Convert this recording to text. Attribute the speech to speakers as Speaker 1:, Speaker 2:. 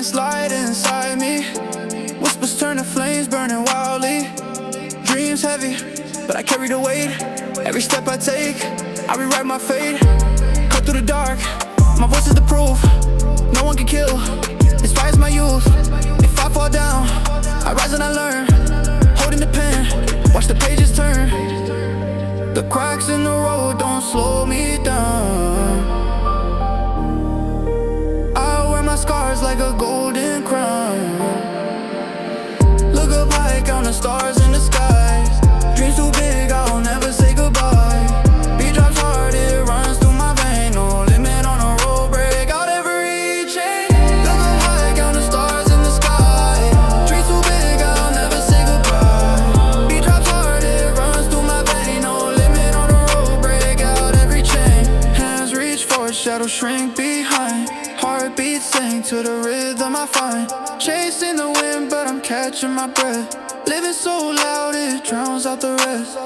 Speaker 1: silence light inside me. Whispers turn to flames, burning wildly. Dreams heavy, but I carry the weight. Every step I take, I rewrite my fate. Cut through the dark, my voice is the proof. No one can kill, inspires my youth. If I fall down, I rise and I learn. Holding the pen, watch the pages turn. The cracks in the road don't slow me down. I wear my scars like a golden crown. Look up high, count the stars in the sky. Dreams too big, I'll never say goodbye. Beat drops hard, it runs through my vein. No limit on the road, break out every chain. Look up high, count the stars in the sky. Dreams too big, I'll never say goodbye. Beat drops hard, it runs through my vein. No limit on the road, break out every chain. Hands reach for shadows shrink behind. Heartbeats sing to the rhythm I find. Chasing the wind, but I'm catching my breath. Living so loud, it drowns out the rest.